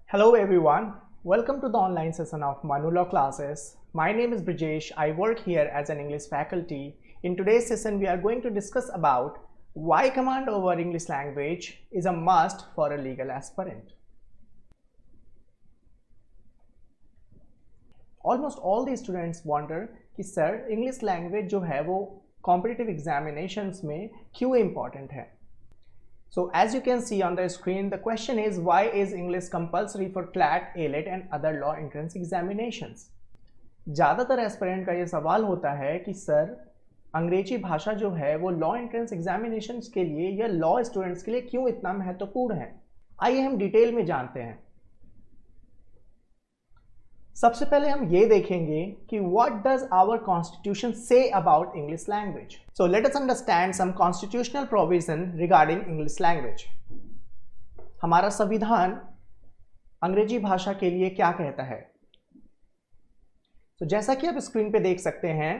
Hello everyone, welcome to the online session of Manu Law classes. My name is Brijesh. I work here as an English faculty. In today's session we are going to discuss about why command over English language is a must for a legal aspirant. Almost all the students wonder कि sir English language जो है वो competitive examinations में क्यों important है. So as you can see on the screen, the question is why is English compulsory for CLAT, ALET and other law entrance examinations? ज़्यादातर aspirant का ये सवाल होता है कि सर अंग्रेजी भाषा जो है वो लॉ एंट्रेंस एग्जामिनेशंस के लिए या लॉ स्टूडेंट्स के लिए क्यों इतना महत्वपूर्ण है. आइए हम डिटेल में जानते हैं. सबसे पहले हम ये देखेंगे कि what does our constitution say about English language. So let us understand some constitutional provision regarding English language. हमारा संविधान अंग्रेजी भाषा के लिए क्या कहता है. तो जैसा कि आप स्क्रीन पे देख सकते हैं,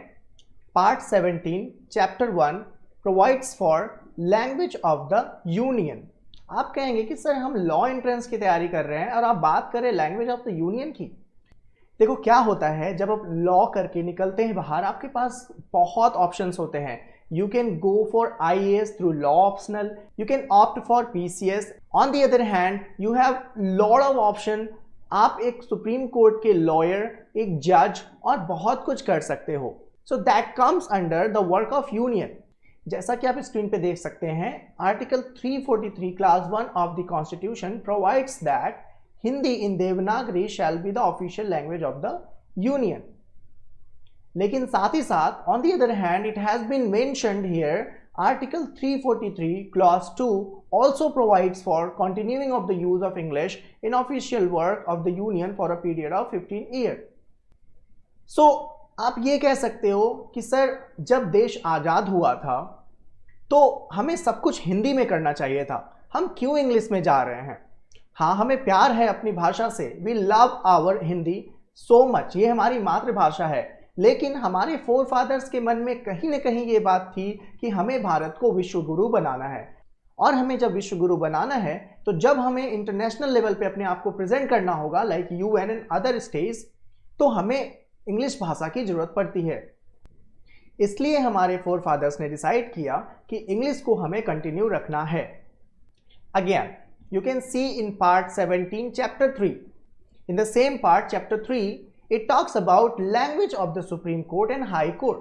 part 17 chapter 1 provides for language of the union. आप कहेंगे कि सर हम लॉ एंट्रेंस की तैयारी कर रहे हैं और आप बात करें लैंग्वेज ऑफ द यूनियन की. देखो क्या होता है, जब आप लॉ करके निकलते हैं बाहर आपके पास बहुत ऑप्शंस होते हैं. You can go for IAS through law optional, you can opt for PCS. On the other hand you have lot of option. आप एक सुप्रीम कोर्ट के लॉयर, एक जज और बहुत कुछ कर सकते हो. So that comes under the work of union. जैसा कि आप स्क्रीन पे देख सकते हैं, article 343 class 1 of the constitution provides that Hindi in Devanagari shall be the official language of the union. लेकिन साथ ही साथ on the other hand it has been mentioned here article 343 clause 2 also provides for continuing of the use of English in official work of the union for a period of 15 years. So आप ये कह सकते हो कि sir जब देश आज़ाद हुआ था तो हमें सब कुछ हिंदी में करना चाहिए था, हम क्यों इंग्लिश में जा रहे हैं. हाँ, हमें प्यार है अपनी भाषा से. We love our Hindi so much, ये हमारी मातृभाषा है. लेकिन हमारे फोर फादर्स के मन में कहीं ना कहीं ये बात थी कि हमें भारत को विश्व गुरु बनाना है. और हमें जब विश्व गुरु बनाना है तो जब हमें इंटरनेशनल लेवल पे अपने आप को प्रेजेंट करना होगा like UN and other states, तो हमें इंग्लिश भाषा की जरूरत पड़ती है. इसलिए हमारे फोर फादर्स ने डिसाइड किया कि इंग्लिश को हमें कंटिन्यू रखना है. Again you can see in part 17 chapter 3. In the same part chapter 3 it talks about language of the Supreme Court and High Court.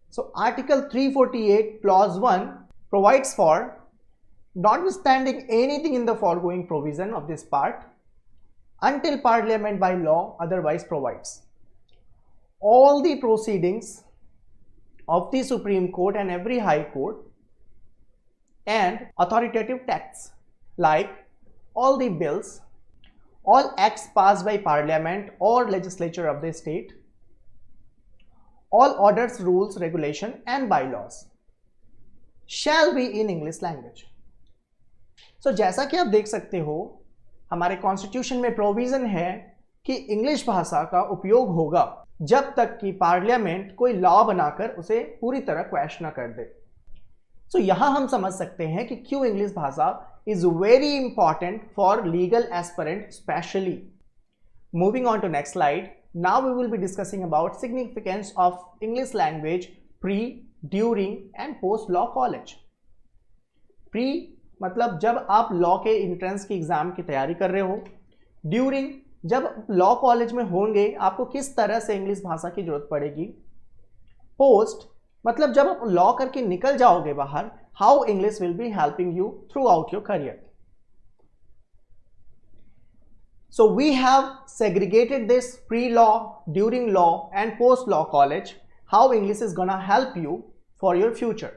So article 348 clause 1 provides for notwithstanding anything in the foregoing provision of this part until parliament by law otherwise provides, all the proceedings of the Supreme Court and every High Court and authoritative texts like all the bills, all acts passed by parliament or legislature of the state, all orders, rules, regulation and bylaws shall be in English language. So जैसा कि आप देख सकते हो हमारे constitution में provision है कि इंग्लिश भाषा का उपयोग होगा जब तक कि पार्लियामेंट कोई लॉ बनाकर उसे पूरी तरह क्वैश ना कर दे. तो यहां हम समझ सकते हैं कि क्यों इंग्लिश भाषा is very important for legal aspirant especially. Moving on to next slide. Now we will be discussing about significance of English language pre, during and post law college. Pre मतलब जब आप लॉ के entrance की exam की तैयारी कर रहे हो. ड्यूरिंग जब लॉ कॉलेज में होंगे आपको किस तरह से इंग्लिश भाषा की जरूरत पड़ेगी. पोस्ट मतलब जब आप लॉ करके निकल जाओगे बाहर, how English will be helping you throughout your career. So we have segregated this pre-law, during law and post-law college, how English is gonna help you for your future.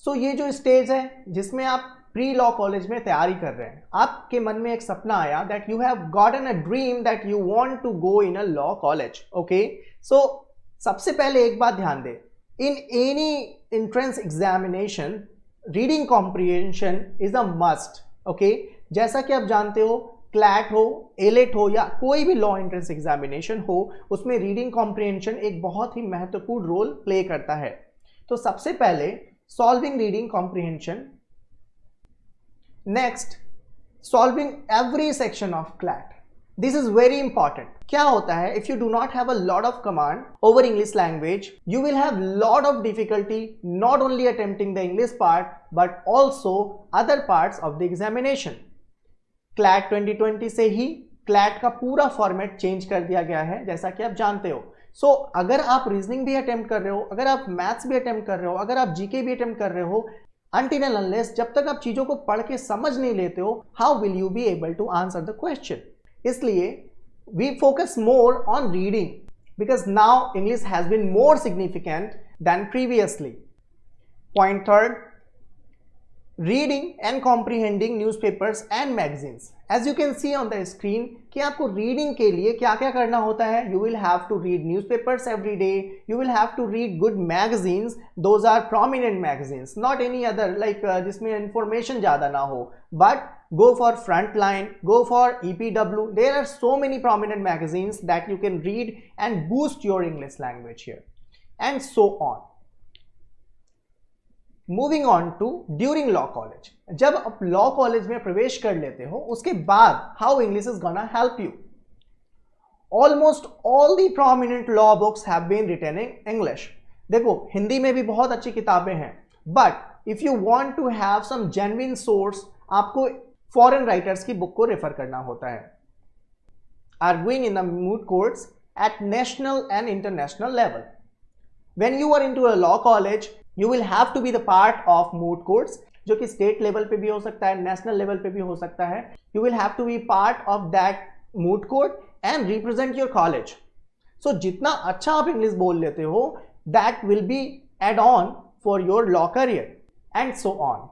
So ये जो stage है जिसमें आप pre law college में तैयारी कर रहे हैं, आपके मन में एक सपना आया that you have gotten a dream that you want to go in a law college. Okay, so सबसे पहले एक बात ध्यान दें, in any entrance examination reading comprehension is a must. Okay, जैसा कि आप जानते हो CLAT हो, ALET हो या कोई भी लॉ एंट्रेंस एग्जामिनेशन हो, उसमें रीडिंग कॉम्प्रिहेंशन एक बहुत ही महत्वपूर्ण रोल प्ले करता है. तो सबसे पहले solving reading comprehension, next solving every section of CLAT. This is very important. क्या होता है, if you do not have a lot of command over English language, you will have lot of difficulty not only attempting the English part but also other parts of the examination. CLAT 2020 से ही CLAT का पूरा format change कर दिया गया है, जैसा कि आप जानते हो. सो अगर आप रीजनिंग भी अटेम्प्ट कर रहे हो, अगर आप मैथ्स भी अटेम्प्ट कर रहे हो, अगर आप जीके भी अटेम्प्ट कर रहे हो, until and unless जब तक आप चीजों को पढ़ के समझ नहीं लेते हो, how will you be able to answer the question? इसलिए we focus more on reading because now English has been more significant than previously. Point third, reading and comprehending newspapers and magazines. As you can see on the screen कि आपको reading के लिए क्या क्या करना होता है. You will have to read newspapers every day. You will have to read good magazines. Those are prominent magazines, not any other like जिसमें information ज़्यादा ना हो. But go for Frontline, go for EPW. There are so many prominent magazines that you can read and boost your English language here, and so on. Moving on to during law college. जब आप law college में प्रवेश कर लेते हो उसके बाद how English is gonna help you. Almost all the prominent law books have been written in English. देखो हिंदी में भी बहुत अच्छी किताबें हैं, but if you want to have some genuine source आपको फॉरेन राइटर्स की बुक को रेफर करना होता है. Arguing in the moot courts at national and international level. When you are into a law college, you will have to be the part of moot courts, जो कि state level पे भी हो सकता है, नेशनल लेवल पे भी हो सकता है. You will have to be part of that moot court and represent your college. So जितना अच्छा आप इंग्लिश बोल लेते हो, that will be add on for your law career and so on.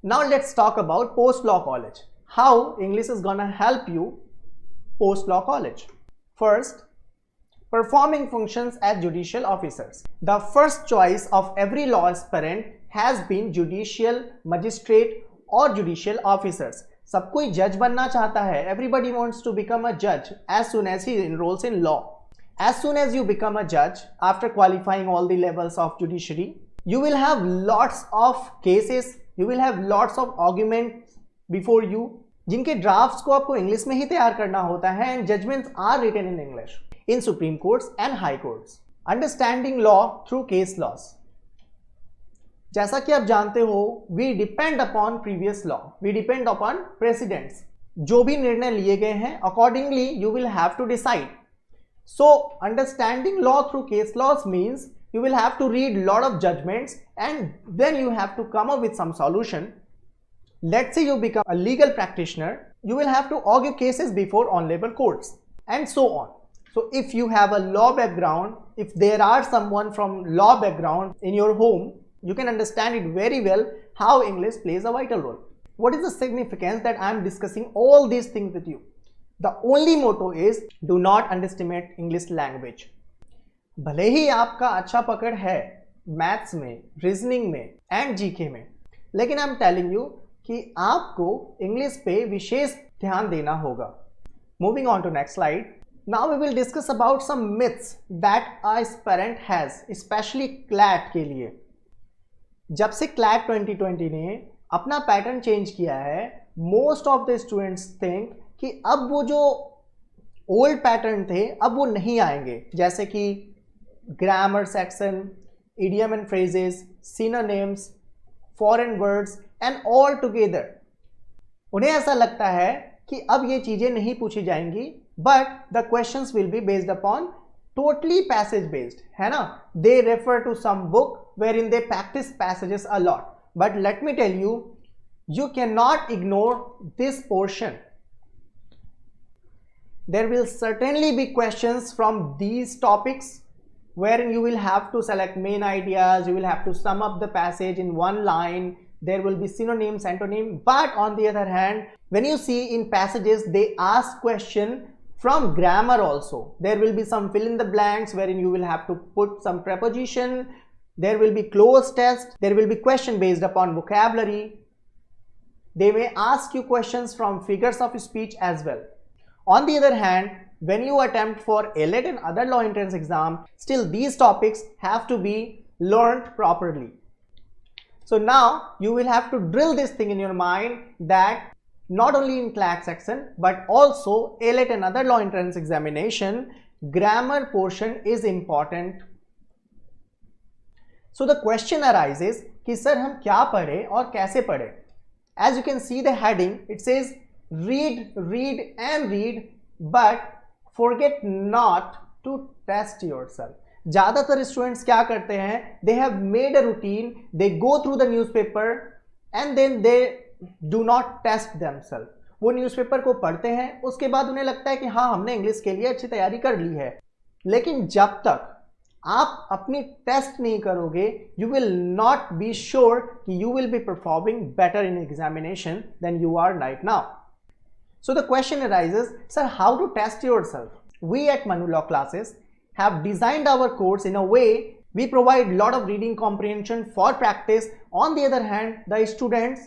Now let's talk about post law college. How English is gonna help you post law college. First, performing functions as judicial officers. The first choice of every law aspirant has been judicial magistrate or judicial officers. सब कोई जज बनना चाहता है. Everybody wants to become a judge as soon as he enrolls in law. As soon as you become a judge, after qualifying all the levels of judiciary, you will have lots of cases, you will have lots of arguments before you, जिनके drafts को आपको English में ही तैयार करना होता है, and judgments are written in English in Supreme Courts and High Courts. Understanding law through case laws. जैसा कि आप जानते हो, we depend upon previous law, we depend upon precedents. जो भी निर्णय लिए गए हैं, accordingly you will have to decide. So understanding law through case laws means you will have to read lot of judgments and then you have to come up with some solution. Let's say you become a legal practitioner, you will have to argue cases before on-level courts and so on. So if you have a law background, if there are someone from law background in your home, you can understand it very well how English plays a vital role. What is the significance that I am discussing all these things with you? The only motto is do not underestimate English language. भले ही आपका अच्छा पकड़ है maths में, reasoning में and GK में, लेकिन I am telling you कि आपको इंग्लिश पे विशेष ध्यान देना होगा. Moving on to next slide. Now we will discuss about some myths that a aspirant has, especially CLAT के लिए. जब से CLAT 2020 ने अपना पैटर्न चेंज किया है, most of the students think कि अब वो जो ओल्ड पैटर्न थे अब वो नहीं आएंगे, जैसे कि grammar section, idiom and phrases, synonyms, foreign words and all together. उन्हें ऐसा लगता है कि अब ये चीज़ें नहीं पूछी जाएंगी, but the questions will be based upon totally passage based, है ना. They refer to some book wherein they practice passages a lot. But let me tell you, you cannot ignore this portion. There will certainly be questions from these topics wherein you will have to select main ideas, you will have to sum up the passage in one line. There will be synonyms, antonyms, but on the other hand, when you see in passages they ask question from grammar also. There will be some fill in the blanks wherein you will have to put some preposition. There will be cloze test. There will be question based upon vocabulary. They may ask you questions from figures of speech as well. On the other hand, when you attempt for ALET and other law entrance exam, still these topics have to be learned properly. So now you will have to drill this thing in your mind that not only in CLAT section but also ALET and other law entrance examination, grammar portion is important. So the question arises कि sir हम क्या पढ़े और कैसे पढ़े. As you can see the heading, it says read, read and read, but forget not to test yourself. ज़्यादातर students क्या करते हैं, they have made a routine, they go through the newspaper and then they do not test themselves. वो newspaper को पढ़ते हैं, उसके बाद उन्हें लगता है कि हाँ हमने इंग्लिश के लिए अच्छी तैयारी कर ली है, लेकिन जब तक आप अपनी टेस्ट नहीं करोगे, you will not be sure कि you will be performing better in examination then you are right now. So the question arises, sir how to test yourself? We at Manu law classes have designed our course in a way we provide lot of reading comprehension for practice. On the other hand, the students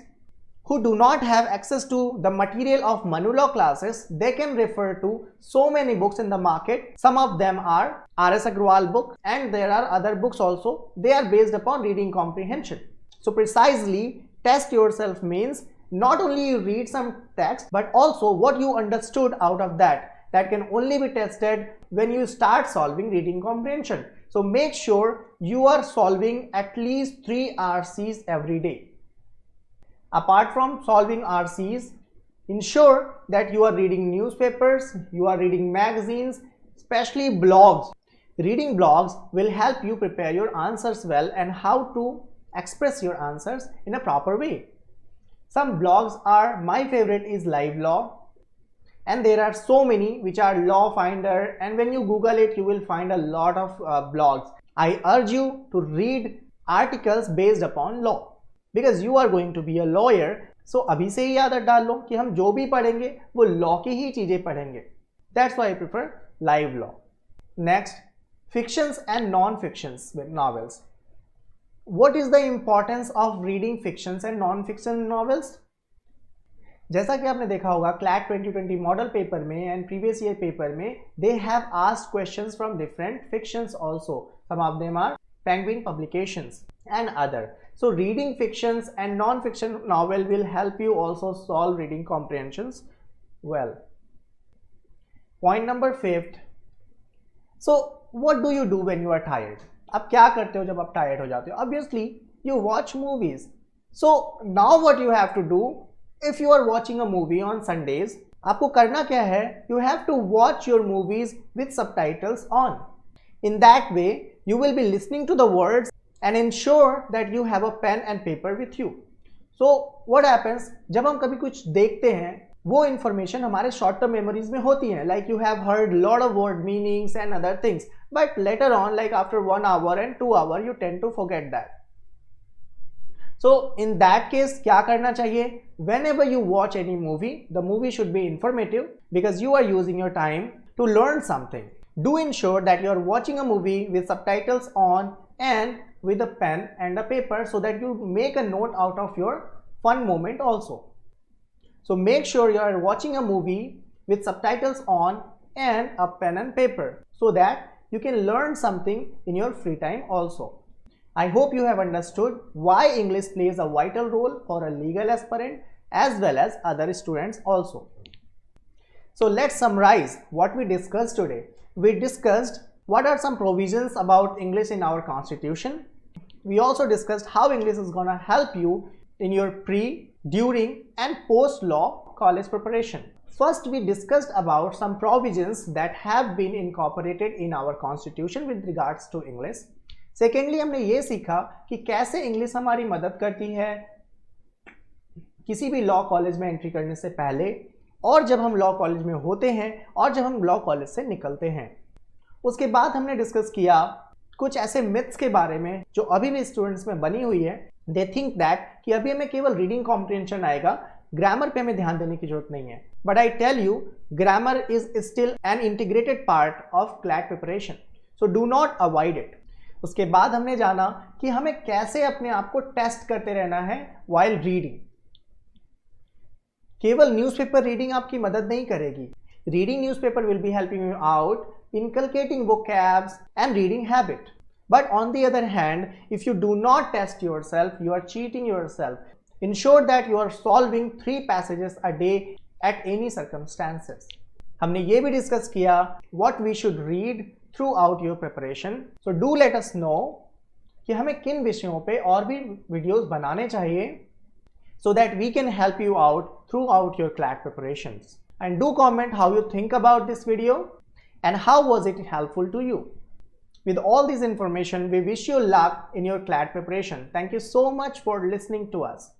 who do not have access to the material of Manu Law classes, they can refer to so many books in the market. Some of them are R.S. Agrawal book and there are other books also. They are based upon reading comprehension. So precisely, test yourself means not only you read some text but also what you understood out of that. That can only be tested when you start solving reading comprehension. So make sure you are solving at least 3 RCs every day. Apart from solving RCs, ensure that you are reading newspapers, you are reading magazines, especially blogs. Reading blogs will help you prepare your answers well and how to express your answers in a proper way. Some blogs are, my favorite is Live Law. And there are so many which are Law Finder, and when you Google it, you will find a lot of blogs. I urge you to read articles based upon law because you are going to be a lawyer. So अभी से ही आदत डाल लो कि हम जो भी पढ़ेंगे वो लॉ की ही चीजें पढ़ेंगे. That's why I prefer live law. Next, fictions and non-fictions novels. What is the importance of reading fictions and non-fiction novels? जैसा कि आपने देखा होगा क्लैट 2020 मॉडल पेपर में एंड प्रीवियस ईयर पेपर में they have asked questions from different fictions also. Some of them are Penguin publications and other. So reading fictions and non fiction novel will help you also solve reading comprehensions well. Point number 5. So what do you do when you are tired? आप क्या करते हो जब आप tired हो जाते हो? Obviously you watch movies. So now what you have to do, if you are watching a movie on Sundays, आपको करना क्या है? You have to watch your movies with subtitles on. In that way, you will be listening to the words and ensure that you have a pen and paper with you. So what happens? जब हम कभी कुछ देखते हैं, वो information हमारे short term memories में होती है. Like you have heard lot of word meanings and other things, but later on, like after 1 hour and 2 hours, you tend to forget that. So in that case, क्या करना चाहिए? Whenever you watch any movie, the movie should be informative because you are using your time to learn something. Do ensure that you are watching a movie with subtitles on and with a pen and a paper so that you make a note out of your fun moment also. So make sure you are watching a movie with subtitles on and a pen and paper so that you can learn something in your free time also. I hope you have understood why English plays a vital role for a legal aspirant as well as other students also. So let's summarize what we discussed today. We discussed what are some provisions about English in our constitution. We also discussed how English is gonna help you in your pre, during and post law college preparation. First, we discussed about some provisions that have been incorporated in our constitution with regards to English. Secondly हमने ये सीखा कि कैसे English हमारी मदद करती है किसी भी लॉ कॉलेज में एंट्री करने से पहले और जब हम लॉ कॉलेज में होते हैं और जब हम लॉ कॉलेज से निकलते हैं. उसके बाद हमने डिस्कस किया कुछ ऐसे मिथ्स के बारे में जो अभी भी स्टूडेंट्स में बनी हुई है. दे थिंक दैट कि अभी हमें केवल रीडिंग कॉम्प्रिहेंशन आएगा, ग्रामर पे हमें ध्यान देने की जरूरत नहीं है. But I tell you, grammar is still an integrated part of CLAT preparation, so do not avoid it. उसके बाद हमने जाना कि हमें कैसे अपने आप को टेस्ट करते रहना है वाइल रीडिंग. केवल न्यूज़पेपर रीडिंग आपकी मदद नहीं करेगी. Reading newspaper will be helping you out inculcating vocabs and reading habit. But on the other hand, if you do not test yourself, you are cheating yourself. Ensure that you are solving 3 passages a day at any circumstances. हमने ये भी discuss किया what we should read throughout your preparation. So do let us know कि हमें किन विषयों पे और भी वीडियोस बनाने चाहिए so that we can help you out throughout your CLAT preparations. And do comment how you think about this video and how was it helpful to you. With all this information, we wish you luck in your CLAT preparation. Thank you so much for listening to us.